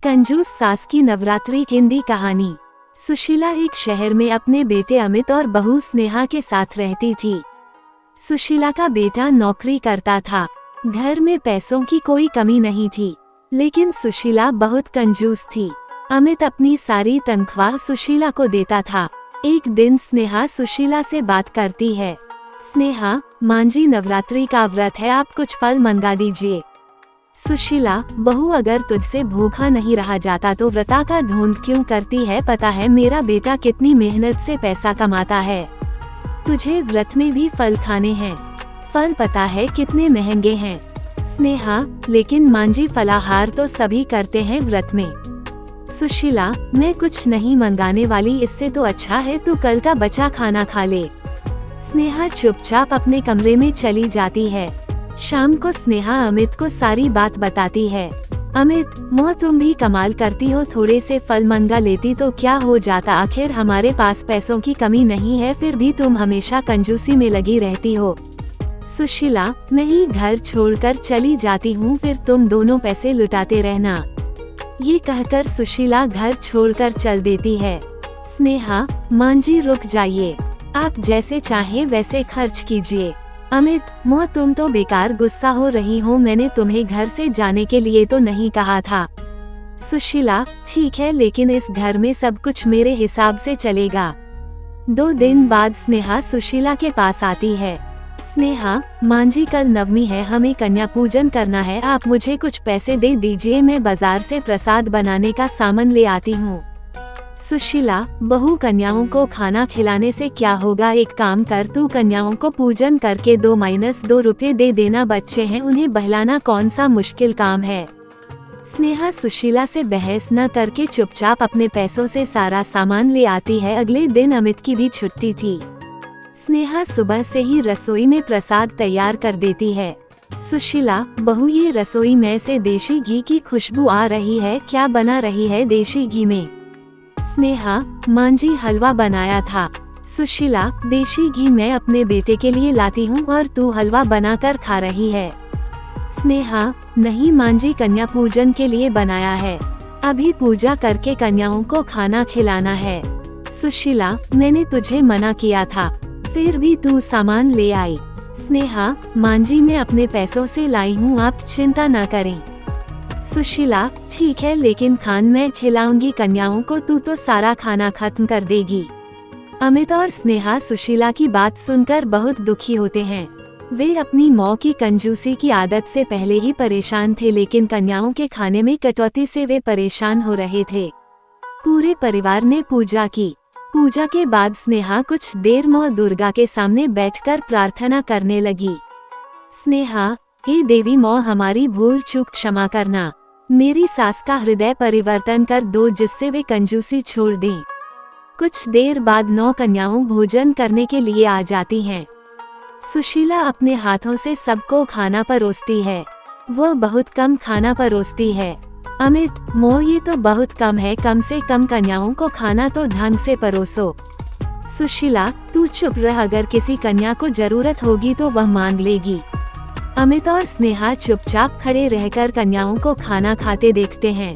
कंजूस सास की नवरात्रि हिंदी कहानी। सुशीला एक शहर में अपने बेटे अमित और बहू स्नेहा के साथ रहती थी। सुशीला का बेटा नौकरी करता था। घर में पैसों की कोई कमी नहीं थी, लेकिन सुशीला बहुत कंजूस थी। अमित अपनी सारी तनख्वाह सुशीला को देता था। एक दिन स्नेहा सुशीला से बात करती है। स्नेहा, मांझी नवरात्रि का व्रत है, आप कुछ फल मंगा दीजिए। सुशीला, बहू अगर तुझसे भूखा नहीं रहा जाता तो व्रता का ढूंढ क्यों करती है? पता है मेरा बेटा कितनी मेहनत से पैसा कमाता है। तुझे व्रत में भी फल खाने हैं। फल पता है कितने महंगे हैं। स्नेहा, लेकिन मांझी फलाहार तो सभी करते हैं व्रत में। सुशीला, मैं कुछ नहीं मंगाने वाली, इससे तो अच्छा है तू कल का बचा खाना खा ले। स्नेहा चुपचाप अपने कमरे में चली जाती है। शाम को स्नेहा अमित को सारी बात बताती है। अमित, मोह तुम भी कमाल करती हो, थोड़े से फल मंगा लेती तो क्या हो जाता, आखिर हमारे पास पैसों की कमी नहीं है, फिर भी तुम हमेशा कंजूसी में लगी रहती हो। सुशीला, मैं ही घर छोड़कर चली जाती हूँ, फिर तुम दोनों पैसे लुटाते रहना। ये कहकर सुशीला घर छोड़कर चल देती है। स्नेहा, मांझी रुक जाइए, आप जैसे चाहें वैसे खर्च कीजिए। अमित, मोह तुम तो बेकार गुस्सा हो रही हो, मैंने तुम्हें घर से जाने के लिए तो नहीं कहा था। सुशीला, ठीक है, लेकिन इस घर में सब कुछ मेरे हिसाब से चलेगा। 2 दिन बाद स्नेहा सुशीला के पास आती है। स्नेहा, मांझी कल नवमी है, हमें कन्या पूजन करना है, आप मुझे कुछ पैसे दे दीजिए, मैं बाजार से प्रसाद बनाने का सामान ले आती हूँ। सुशीला, बहू कन्याओं को खाना खिलाने से क्या होगा, एक काम कर, तू कन्याओं को पूजन करके 2-2 रुपए दे देना, बच्चे हैं, उन्हें बहलाना कौन सा मुश्किल काम है। स्नेहा सुशीला से बहस न करके चुपचाप अपने पैसों से सारा सामान ले आती है। अगले दिन अमित की भी छुट्टी थी। स्नेहा सुबह से ही रसोई में प्रसाद तैयार कर देती है। सुशीला, बहू ये रसोई में से देशी घी की खुशबू आ रही है, क्या बना रही है देशी घी में? स्नेहा, मांझी हलवा बनाया था। सुशीला, देशी घी मैं अपने बेटे के लिए लाती हूँ और तू हलवा बनाकर खा रही है। स्नेहा, नहीं, मांझी कन्या पूजन के लिए बनाया है, अभी पूजा करके कन्याओं को खाना खिलाना है। सुशीला, मैंने तुझे मना किया था, फिर भी तू सामान ले आई। स्नेहा, मांझी मैं अपने पैसों से लाई हूँ, आप चिंता न करें। सुशीला, ठीक है, लेकिन खान मैं खिलाऊंगी कन्याओं को, तू तो सारा खाना खत्म कर देगी। अमित और स्नेहा सुशीला की बात सुनकर बहुत दुखी होते हैं। वे अपनी माँ की कंजूसी की आदत से पहले ही परेशान थे, लेकिन कन्याओं के खाने में कटौती से वे परेशान हो रहे थे। पूरे परिवार ने पूजा की। पूजा के बाद स्नेहा कुछ देर माँ दुर्गा के सामने बैठकर प्रार्थना करने लगी। स्नेहा, हे देवी माँ, हमारी भूल चूक क्षमा करना, मेरी सास का हृदय परिवर्तन कर दो, जिससे वे कंजूसी छोड़ दें। कुछ देर बाद 9 कन्याओं भोजन करने के लिए आ जाती हैं। सुशीला अपने हाथों से सबको खाना परोसती है। वो बहुत कम खाना परोसती है। अमित, मोह ये तो बहुत कम है, कम से कम कन्याओं को खाना तो ढंग से परोसो। सुशीला, तू चुप रह, अगर किसी कन्या को जरूरत होगी तो वह मांग लेगी। अमित और स्नेहा चुपचाप खड़े रहकर कन्याओं को खाना खाते देखते हैं।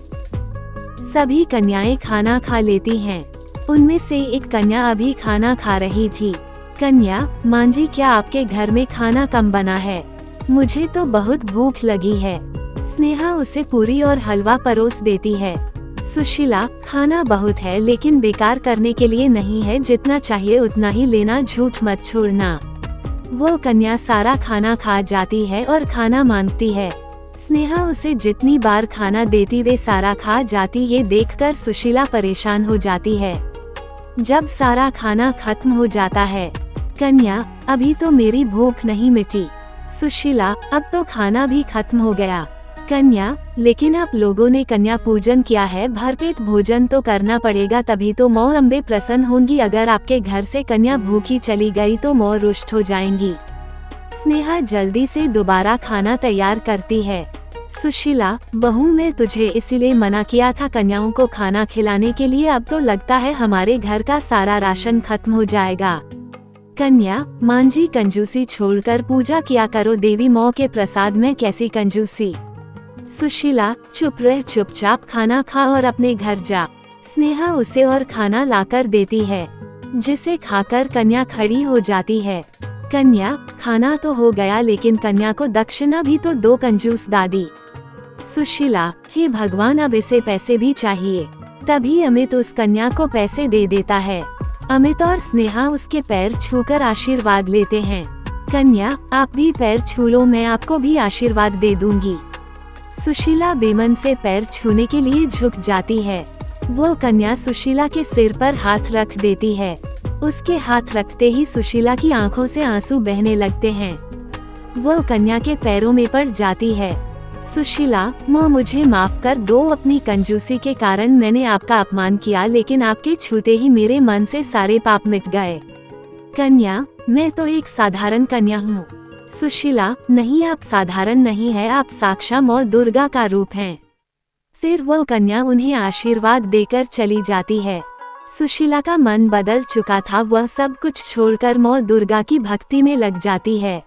सभी कन्याएं खाना खा लेती हैं। उनमें से एक कन्या अभी खाना खा रही थी। कन्या, मांझी क्या आपके घर में खाना कम बना है? मुझे तो बहुत भूख लगी है। स्नेहा उसे पूरी और हलवा परोस देती है। सुशीला, खाना बहुत है, लेकिन बेकार करने के लिए नहीं है, जितना चाहिए उतना ही लेना, झूठ मत छोड़ना। वो कन्या सारा खाना खा जाती है और खाना मांगती है। स्नेहा उसे जितनी बार खाना देती वे सारा खा जाती, ये देखकर सुशीला परेशान हो जाती है। जब सारा खाना खत्म हो जाता है, कन्या, अभी तो मेरी भूख नहीं मिटी। सुशीला, अब तो खाना भी खत्म हो गया। कन्या, लेकिन आप लोगों ने कन्या पूजन किया है, भरपेट भोजन तो करना पड़ेगा, तभी तो माँ अम्बे प्रसन्न होंगी, अगर आपके घर से कन्या भूखी चली गई तो माँ रुष्ट हो जाएंगी। स्नेहा जल्दी से दोबारा खाना तैयार करती है। सुशीला, बहू मैं तुझे इसीलिए मना किया था कन्याओं को खाना खिलाने के लिए, अब तो लगता है हमारे घर का सारा राशन खत्म हो जाएगा। कन्या, मांझी कंजूसी छोड़कर पूजा किया करो, देवी माँ के प्रसाद में कैसी कंजूसी। सुशीला, चुप रह, चुपचाप खाना खा और अपने घर जा। स्नेहा उसे और खाना लाकर देती है, जिसे खाकर कन्या खड़ी हो जाती है। कन्या, खाना तो हो गया लेकिन कन्या को दक्षिणा भी तो दो, कंजूस दादी। सुशीला, हे भगवान, अब इसे पैसे भी चाहिए। तभी अमित उस कन्या को पैसे दे देता है। अमित और स्नेहा उसके पैर छूकर आशीर्वाद लेते हैं। कन्या, आप भी पैर छू लो, मैं आपको भी आशीर्वाद दे दूंगी। सुशीला बेमन से पैर छूने के लिए झुक जाती है। वो कन्या सुशीला के सिर पर हाथ रख देती है। उसके हाथ रखते ही सुशीला की आंखों से आंसू बहने लगते हैं। वो कन्या के पैरों में पड़ जाती है। सुशीला, माँ मुझे माफ कर दो, अपनी कंजूसी के कारण मैंने आपका अपमान किया, लेकिन आपके छूते ही मेरे मन से सारे पाप मिट गए। कन्या, मैं तो एक साधारण कन्या हूँ। सुशीला, नहीं, आप साधारण नहीं है, आप साक्षात माँ दुर्गा का रूप हैं। फिर वो कन्या उन्हें आशीर्वाद देकर चली जाती है। सुशीला का मन बदल चुका था, वह सब कुछ छोड़कर माँ दुर्गा की भक्ति में लग जाती है।